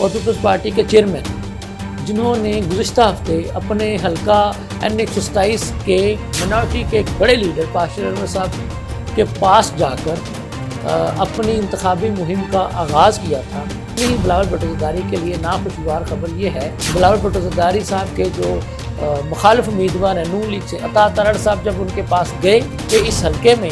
और peoples party के chairman, जिन्होंने गुज़िश्ता हफ्ते अपने हल्का N127 के मिनॉरिटी के एक बड़े लीडर पाशर अनवर साहब के पास जाकर अपनी इंतखाबी मुहिम का आगाज़ किया था। यही बिलावल भुट्टो ज़रदारी के लिए नाखुशगवार खबर ये है, बिलावल भुट्टो ज़रदारी साहब के जो मुखालिफ उम्मीदवार हैं नून लीग से अता तारड़ साहब जब उनके पास गए कि इस हल्के में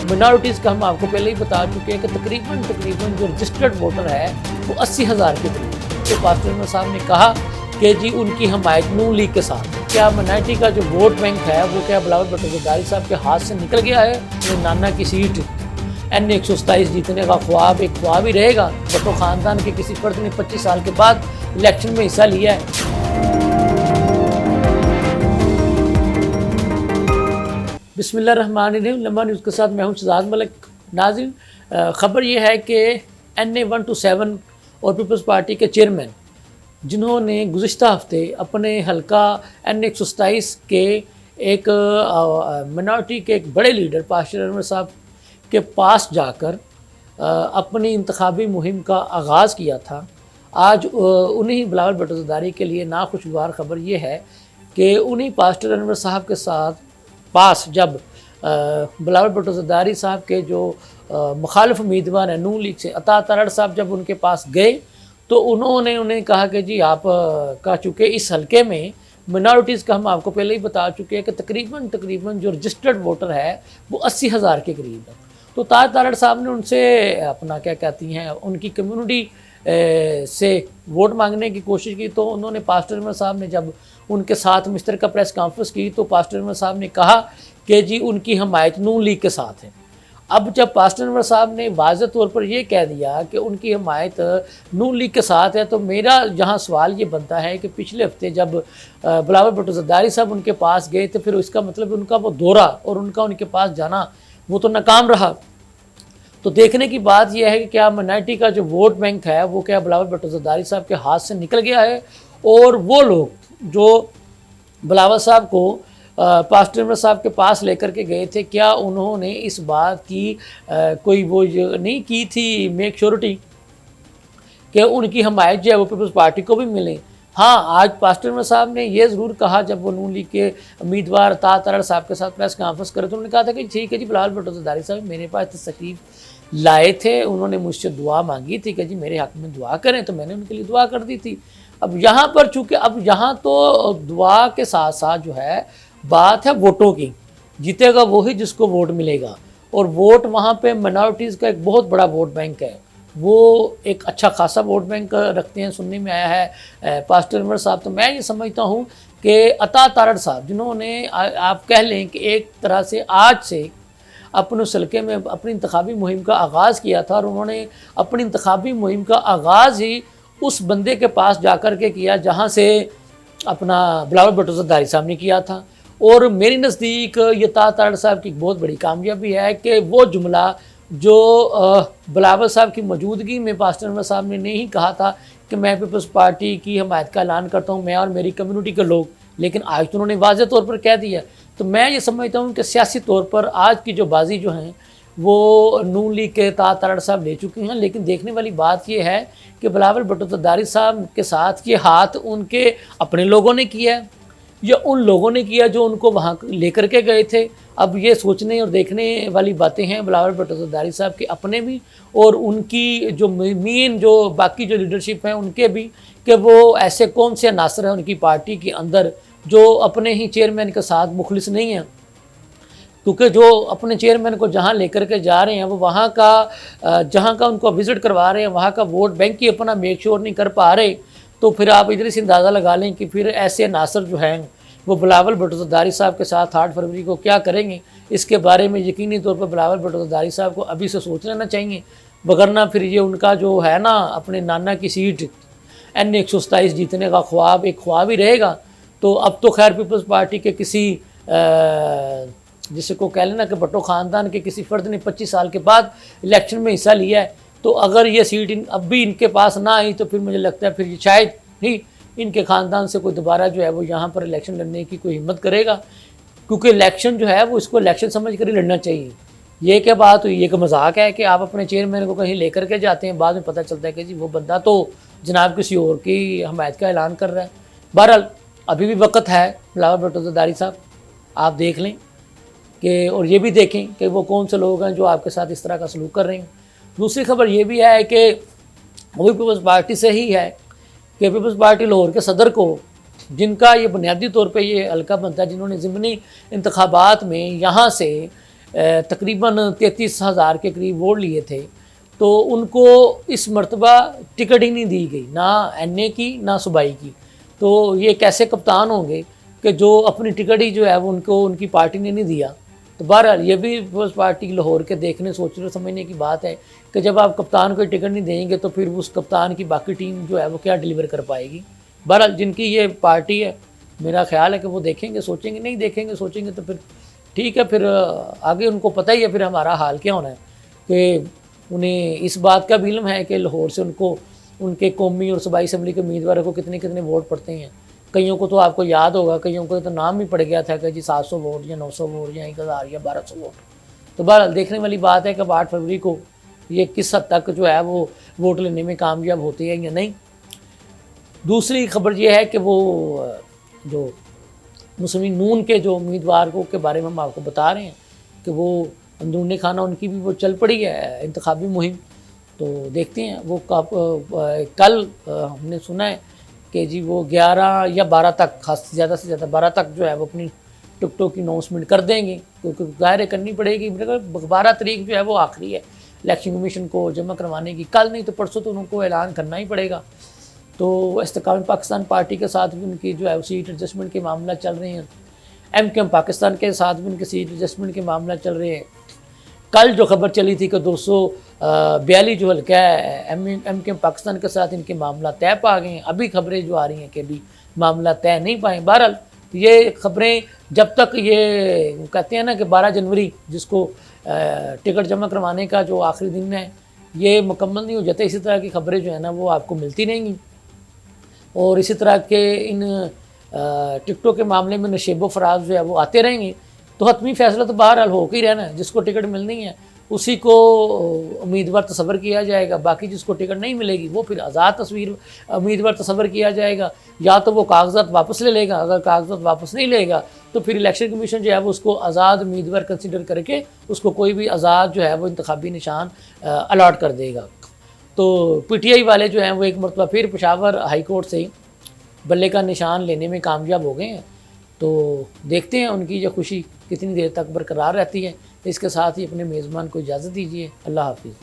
मिनॉरिटीज़ का हम आपको पहले ही बता चुके हैं कि तकरीबन जो रजिस्टर्ड वोटर है वो 80,000 के करीब। तो पास्टर अनवर साहब ने कहा कि जी उनकी हमायत नून लीग के साथ है। क्या मिनॉरिटी का जो वोट बैंक है वो क्या बिलावल भुट्टो ज़रदारी साहब के हाथ से निकल गया है? तो नाना की सीट N127 जीतने का ख्वाब एक ख्वाब ही रहेगा। भुट्टो ख़ानदान के किसी फर्द ने 25 साल के बाद इलेक्शन में हिस्सा लिया है। बिस्मिल्लाहिर्रहमानिर्रहीम। लम्हा न्यूज़ के साथ मैं हूं शहजाद मलिक। नाज़रीन, ख़बर यह है कि NA-127 और पीपल्स पार्टी के चेयरमैन, जिन्होंने गुज़िश्ता हफ्ते अपने हल्का N127 के एक मिनॉरिटी के एक बड़े लीडर पाशर अनवर साहब के पास जाकर अपनी इंतखाबी मुहिम का आगाज़ किया था। आज उन्हीं बिलावल भुट्टो ज़रदारी के लिए नाखुशगवार ख़बर ये है कि उन्हीं पास्टर अनवर साहब के पास जब बिलावल भुट्टो ज़रदारी साहब के जो मुखालिफ उम्मीदवार हैं नून लीग से अता तारड़ साहब जब उनके पास गए तो उन्होंने उन्हें कहा कि जी आप कह चुके इस हल्के में मिनॉरिटीज़ का हम आपको पहले ही बता चुके हैं कि तकरीबन जो रजिस्टर्ड वोटर है वो 80,000 के करीब है। तो तारड़ साहब ने उनसे अपना क्या कहती हैं उनकी कम्युनिटी से वोट मांगने की कोशिश की। तो उन्होंने पास्टर अनवर साहब ने जब उनके साथ मुश्तरका प्रेस कॉन्फ्रेंस की तो पास्टर अनवर साहब ने कहा कि जी उनकी हमायत नून लीग के साथ है। अब जब पास्टर अनवर साहब ने वाज़ेह तौर पर यह कह दिया कि उनकी हमायत नून लीग के साथ है तो मेरा जहां सवाल ये बनता है कि पिछले हफ्ते जब बिलावल भुट्टो ज़रदारी साहब उनके पास गए तो फिर इसका मतलब उनका वो दौरा और उनके पास जाना वो तो नाकाम रहा। तो देखने की बात यह है कि क्या मिनॉरिटी का जो वोट बैंक है वो क्या बिलावल भुट्टो ज़रदारी साहब के हाथ से निकल गया है, और वो लोग जो बिलावल साहब को पास्टर अनवर साहब के पास लेकर के गए थे क्या उन्होंने इस बात की कोई वो नहीं की थी मेक श्योरिटी कि उनकी हमायत जो है वो पीपल्स पार्टी को भी मिले? हाँ, आज पास्टर अनवर साहब ने ये ज़रूर कहा जब वो नून लीग के उम्मीदवार अता तारड़ साहब के साथ प्रेस कॉन्फ्रेंस करे तो उन्होंने कहा था कि ठीक है जी बिलावल भुट्टो ज़रदारी साहब मेरे पास तशरीफ़ लाए थे, उन्होंने मुझसे दुआ मांगी थी कि जी मेरे हक़ में दुआ करें, तो मैंने उनके लिए दुआ कर दी थी। अब यहाँ पर चूँकि अब यहाँ तो दुआ के साथ साथ जो है बात है वोटों की, जीतेगा वही जिसको वोट मिलेगा, और वोट वहाँ पे मिनॉरिटीज़ का एक बहुत बड़ा वोट बैंक है, वो एक अच्छा खासा वोट बैंक रखते हैं, सुनने में आया है पास्टर अनवर साहब। तो मैं ये समझता हूँ कि अता तारड़ साहब जिन्होंने आप कह लें कि एक तरह से आज से अपने उस हल्के में अपनी इंतखाबी मुहिम का आगाज़ किया था, और उन्होंने अपनी इंतखाबी मुहिम का आगाज़ ही उस बंदे के पास जाकर के किया जहाँ से अपना बिलावल भुट्टो ज़रदारी साहब ने किया था। और मेरे नज़दीक ये अता तारड़ साहब की बहुत बड़ी कामयाबी है कि वो जुमला जो बिलावल साहब की मौजूदगी में पास्टर अनवर साहब ने नहीं कहा था कि मैं पीपल्स पार्टी की हमायत का ऐलान करता हूँ मैं और मेरी कम्युनिटी के लोग, लेकिन आज तो उन्होंने वाज़ेह तौर पर कह दिया। तो मैं ये समझता हूँ कि सियासी तौर पर आज की जो बाजी जो हैं वो नून लीग के अता तारड़ साहब ले चुके हैं, लेकिन देखने वाली बात ये है कि बिलावल भुट्टो ज़रदारी साहब के साथ ये हाथ उनके अपने लोगों ने किया है या उन लोगों ने किया जो उनको वहाँ लेकर के गए थे। अब ये सोचने और देखने वाली बातें हैं बिलावल भुट्टो ज़रदारी साहब के अपने भी और उनकी जो मेन जो बाकी जो लीडरशिप हैं उनके भी, कि वो ऐसे कौन से अनासर हैं उनकी पार्टी के अंदर जो अपने ही चेयरमैन के साथ मुखलिस नहीं हैं, क्योंकि जो अपने चेयरमैन को जहाँ लेकर के जा रहे हैं वो वहाँ का जहाँ का उनको विज़िट करवा रहे हैं वहाँ का वोट बैंक ही अपना मेक श्योर नहीं कर पा रहे। तो फिर आप इधर से अंदाज़ा लगा लें कि फिर ऐसे अनासर जो हैं वो बिलावल भुट्टो ज़रदारी साहब के साथ 8 फरवरी को क्या करेंगे, इसके बारे में यकीनी तौर पर बिलावल भुट्टो ज़रदारी साहब को अभी से सोच लेना चाहिए, वगरना फिर ये उनका जो है ना अपने नाना की सीट N127 जीतने का ख्वाब एक ख्वाब ही रहेगा। तो अब तो खैर पीपल्स पार्टी के किसी जिसे को कह लेना कि भुट्टो ख़ानदान के किसी फ़र्द ने 25 साल के बाद इलेक्शन में हिस्सा लिया है, तो अगर ये सीट अब भी इनके पास ना आई तो फिर मुझे लगता है फिर ये शायद ही इनके ख़ानदान से कोई दोबारा जो है वो यहाँ पर इलेक्शन लड़ने की कोई हिम्मत करेगा, क्योंकि इलेक्शन जो है वो इसको इलेक्शन समझ कर ही लड़ना चाहिए। ये क्या बात हुई, ये एक मजाक है कि आप अपने चेयरमैन को कहीं लेकर के जाते हैं, बाद में पता चलता है कि जी वो बंदा तो जनाब किसी और की हमायत का ऐलान कर रहा है। बहरहाल अभी भी वक्त है बिलावल भुट्टो ज़रदारी साहब, आप देख लें कि, और ये भी देखें कि वो कौन से लोग हैं जो आपके साथ इस तरह का सलूक कर रहे हैं। दूसरी खबर ये भी है कि वो पीपल्स पार्टी से ही है कि पीपल्स पार्टी लाहौर के सदर को, जिनका ये बुनियादी तौर पे ये हल्का बनता है, जिन्होंने ज़िमनी इंतखाबात में यहाँ से तकरीबन 33,000 के करीब वोट लिए थे, तो उनको इस मरतबा टिकट ही नहीं दी गई, ना NA की ना सूबाई की। तो ये कैसे कप्तान होंगे कि जो अपनी टिकट ही जो है वो उनको उनकी पार्टी ने नहीं दिया। तो बहरहाल ये भी पीपल्स पार्टी लाहौर के देखने सोचने समझने की बात है कि जब आप कप्तान को टिकट नहीं देंगे तो फिर उस कप्तान की बाकी टीम जो है वो क्या डिलीवर कर पाएगी। बहरहाल जिनकी ये पार्टी है, मेरा ख्याल है कि वो देखेंगे सोचेंगे, नहीं देखेंगे सोचेंगे तो फिर ठीक है, फिर आगे उनको पता ही है फिर हमारा हाल क्या होना है। कि उन्हें इस बात का भी इल्म है कि लाहौर से उनको उनके कौमी और सूबाई असम्बली के उम्मीदवारों को कितने कितने वोट पड़ते हैं। कईयों को तो आपको याद होगा, कईयों को तो नाम भी पड़ गया था कि जी 700 वोट या 900 वोट या 1000 या 1200 वोट। तो बहरहाल देखने वाली बात है कि 8 फरवरी को ये किस हद तक जो है वो वोट लेने में कामयाब होते हैं या नहीं। दूसरी खबर ये है कि वो जो मुस्लिम नून के जो उम्मीदवार को के बारे में हम आपको बता रहे हैं कि वो अंदरूनी खाना उनकी भी वो चल पड़ी है इंतखाबी मुहिम। तो देखते हैं वो कल हमने सुना है कि जी वो 11 या 12 तक, खास ज़्यादा से ज़्यादा 12 तक जो है वो अपनी टिकटों की अनाउंसमेंट कर देंगे, क्योंकि ज़ाहिर करनी पड़ेगी। 12 तारीख जो है वो आखिरी है इलेक्शन कमीशन को जमा करवाने की, कल नहीं तो परसों तो उनको ऐलान करना ही पड़ेगा। तो इस्तेकाम पाकिस्तान पार्टी के साथ भी उनकी जो है सीट एडजस्टमेंट के मामला चल रहे हैं। MKM पाकिस्तान के साथ भी उनके सीट एडजस्टमेंट के मामला चल रहे हैं। कल जो खबर चली थी कि 242 जो हल्का है MKM पाकिस्तान के साथ इनके मामला तय पा गए हैं। अभी खबरें जो आ रही हैं कि अभी मामला तय नहीं पाए। बहरहाल ये खबरें जब तक ये कहते हैं ना कि 12 जनवरी जिसको टिकट जमा करवाने का जो आखिरी दिन है, ये मुकम्मल नहीं हो जाता, इसी तरह की खबरें जो है ना वो आपको मिलती रहेंगी। और इसी तरह के इन टिकटों के मामले में नशेबो फराज जो है वो आते रहेंगे। तो हतमी फैसला तो बहरहाल हो ही रहना है, जिसको टिकट मिलनी है उसी को उम्मीदवार तस्वर किया जाएगा, बाकी जिसको टिकट नहीं मिलेगी वो फिर आज़ाद तस्वीर उम्मीदवार तस्वर किया जाएगा। या तो वो कागजात वापस ले लेगा, अगर कागजात वापस नहीं लेगा तो फिर इलेक्शन कमीशन जो है वो उसको आज़ाद उम्मीदवार कंसिडर करके उसको कोई भी आज़ाद जो है वो इंतखाबी निशान अलॉट कर देगा। तो PTI वाले जो हैं वो एक मरतबा फिर पेशावर हाई कोर्ट से ही बल्ले का निशान लेने में कामयाब हो गए हैं। तो देखते हैं उनकी जो खुशी कितनी देर तक बरकरार रहती है। इसके साथ ही अपने मेज़बान को इजाज़त दीजिए। अल्लाह हाफिज़।